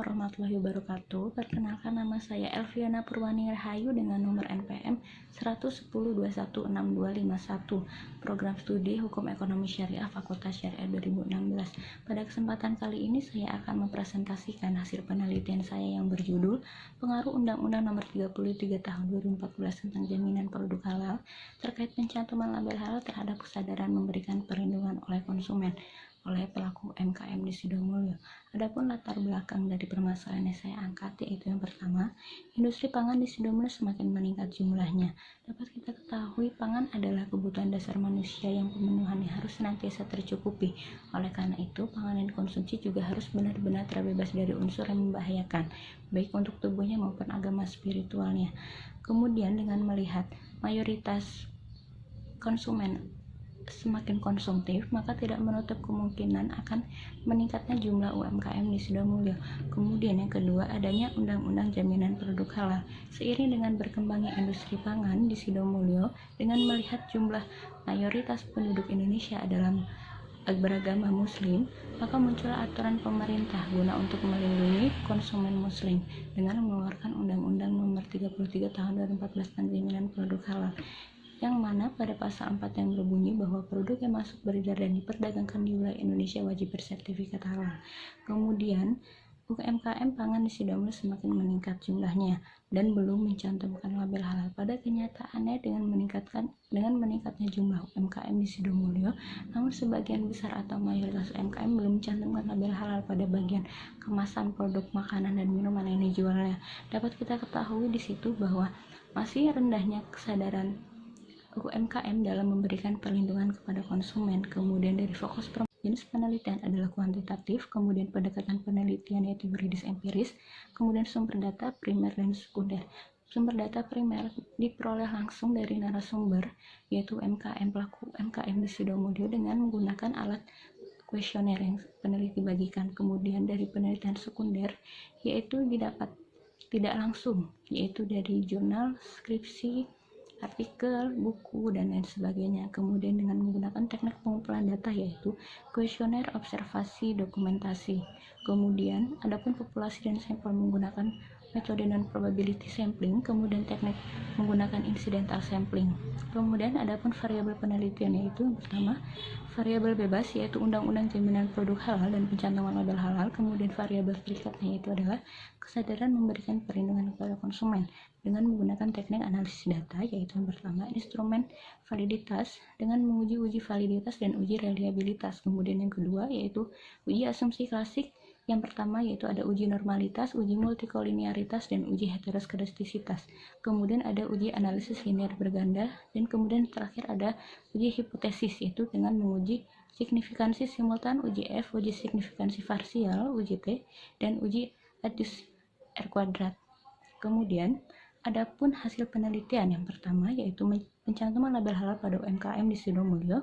warahmatullahi wabarakatuh. Perkenalkan, nama saya Elviana Purwani Rahayu dengan nomor NPM 110216251, Program Studi Hukum Ekonomi Syariah Fakultas Syariah 2016. Pada kesempatan kali ini saya akan mempresentasikan hasil penelitian saya yang berjudul Pengaruh Undang-Undang Nomor 33 Tahun 2014 tentang Jaminan Produk Halal terkait pencantuman label halal terhadap kesadaran memberikan perlindungan oleh konsumen oleh pelaku UMKM di Sidomulyo. Adapun latar belakang dari permasalahan yang saya angkat yaitu yang pertama, industri pangan di Sidomulyo semakin meningkat jumlahnya. Dapat kita ketahui, pangan adalah kebutuhan dasar manusia yang pemenuhannya harus senantiasa tercukupi. Oleh karena itu, pangan yang dikonsumsi juga harus benar-benar terbebas dari unsur yang membahayakan, baik untuk tubuhnya maupun agama spiritualnya. Kemudian dengan melihat mayoritas konsumen semakin konsumtif, maka tidak menutup kemungkinan akan meningkatnya jumlah UMKM di Sidomulyo. Kemudian yang kedua, adanya Undang-Undang Jaminan Produk Halal. Seiring dengan berkembangnya industri pangan di Sidomulyo, dengan melihat jumlah mayoritas penduduk Indonesia adalah beragama Muslim, maka muncul aturan pemerintah guna untuk melindungi konsumen Muslim dengan mengeluarkan Undang-Undang Nomor 33 Tahun 2014 tentang Jaminan Produk Halal, yang mana pada pasal 4 yang berbunyi bahwa produk yang masuk beredar dan diperdagangkan di wilayah Indonesia wajib bersertifikat halal. Kemudian UMKM pangan di Sidomulyo semakin meningkat jumlahnya dan belum mencantumkan label halal. Pada kenyataannya dengan meningkatnya jumlah UMKM di Sidomulyo, namun sebagian besar atau mayoritas UMKM belum mencantumkan label halal pada bagian kemasan produk makanan dan minuman yang dijualnya. Dapat kita ketahui di situ bahwa masih rendahnya kesadaran UMKM dalam memberikan perlindungan kepada konsumen. Kemudian dari fokus jenis penelitian adalah kuantitatif, kemudian pendekatan penelitian yaitu yuridis empiris, kemudian sumber data primer dan sekunder. Sumber data primer diperoleh langsung dari narasumber yaitu pelaku UMKM di Sidomulyo dengan menggunakan alat kuesioner yang peneliti bagikan. Kemudian dari penelitian sekunder yaitu didapat tidak langsung, yaitu dari jurnal, skripsi, artikel, buku, dan lain sebagainya. Kemudian dengan menggunakan teknik pengumpulan data yaitu kuesioner, observasi, dokumentasi. Kemudian adapun populasi dan sampel menggunakan metode non-probability sampling, kemudian teknik menggunakan incidental sampling. Kemudian adapun variabel penelitian yaitu yang pertama, variabel bebas yaitu Undang-Undang Jaminan Produk Halal dan pencantuman label halal. Kemudian variabel berikutnya yaitu adalah kesadaran memberikan perlindungan kepada konsumen dengan menggunakan teknik analisis data yaitu yang pertama, instrumen validitas dengan menguji uji validitas dan uji reliabilitas. Kemudian yang kedua yaitu uji asumsi klasik. Yang pertama yaitu ada uji normalitas, uji multikolinearitas, dan uji heteroskedastisitas. Kemudian ada uji analisis linear berganda, dan kemudian terakhir ada uji hipotesis yaitu dengan menguji signifikansi simultan, uji F, uji signifikansi parsial, uji T, dan uji adus R kuadrat. Kemudian adapun hasil penelitian yang pertama yaitu pencantuman label halal pada UMKM di Sidomulyo.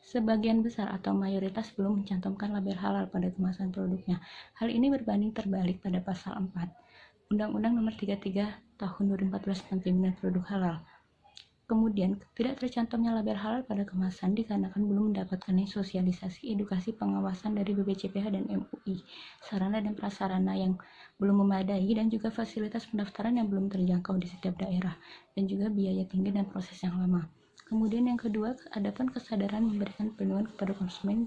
Sebagian besar atau mayoritas belum mencantumkan label halal pada kemasan produknya. Hal ini berbanding terbalik pada pasal 4 Undang-Undang Nomor 33 Tahun 2014 tentang Jaminan Produk Halal. Kemudian, tidak tercantumnya label halal pada kemasan dikarenakan belum mendapatkan sosialisasi edukasi pengawasan dari BPJPH dan MUI, sarana dan prasarana yang belum memadai, dan juga fasilitas pendaftaran yang belum terjangkau di setiap daerah, dan juga biaya tinggi dan proses yang lama. Kemudian yang kedua, adapun kesadaran memberikan perlindungan kepada konsumen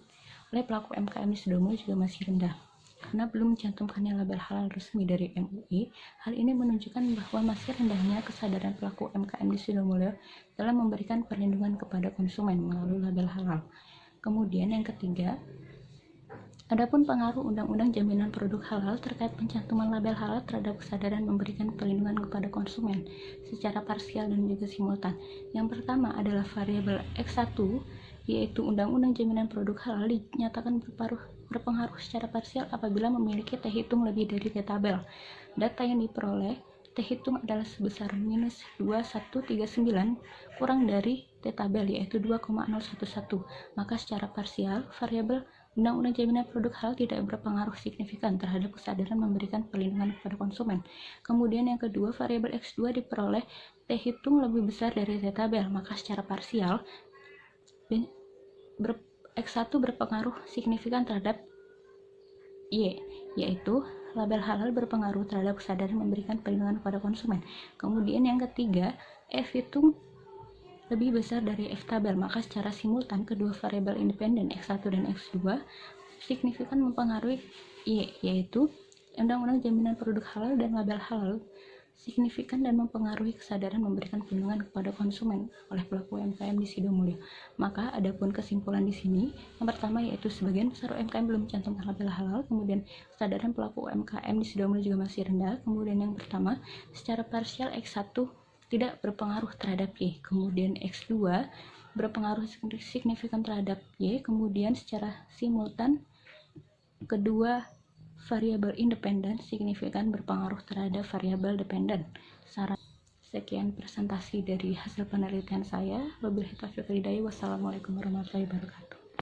oleh pelaku UMKM di Sidomulyo juga masih rendah. Karena belum mencantumkannya label halal resmi dari MUI, hal ini menunjukkan bahwa masih rendahnya kesadaran pelaku UMKM di Sidomulyo dalam memberikan perlindungan kepada konsumen melalui label halal. Kemudian yang ketiga, adapun pengaruh Undang-Undang Jaminan Produk Halal terkait pencantuman label halal terhadap kesadaran memberikan perlindungan kepada konsumen secara parsial dan juga simultan. Yang pertama adalah variabel X1 yaitu Undang-Undang Jaminan Produk Halal dinyatakan berpengaruh secara parsial apabila memiliki T hitung lebih dari T tabel. Data yang diperoleh T hitung adalah sebesar minus 2139 kurang dari T tabel yaitu 2,011. Maka secara parsial variabel Undang-Undang Jaminan Produk Halal tidak berpengaruh signifikan terhadap kesadaran memberikan perlindungan kepada konsumen. Kemudian yang kedua, variabel X2 diperoleh T hitung lebih besar dari T tabel, maka secara parsial X1 berpengaruh signifikan terhadap Y, yaitu label halal berpengaruh terhadap kesadaran memberikan perlindungan kepada konsumen. Kemudian yang ketiga, F itu lebih besar dari F tabel, maka secara simultan kedua variabel independen X1 dan X2 signifikan mempengaruhi Y, yaitu Undang-Undang Jaminan Produk Halal dan Label Halal signifikan dan mempengaruhi kesadaran memberikan perlindungan kepada konsumen oleh pelaku UMKM di Sidomulyo. Maka adapun kesimpulan di sini, yang pertama yaitu sebagian besar UMKM belum mencantumkan label halal, kemudian kesadaran pelaku UMKM di Sidomulyo juga masih rendah. Kemudian yang pertama, secara parsial X1 tidak berpengaruh terhadap Y, kemudian X2 berpengaruh signifikan terhadap Y, kemudian secara simultan kedua variabel independen signifikan berpengaruh terhadap variabel dependen. Sekian presentasi dari hasil penelitian saya. Wabillahi taufiq wal hidayah. Wassalamualaikum warahmatullahi wabarakatuh.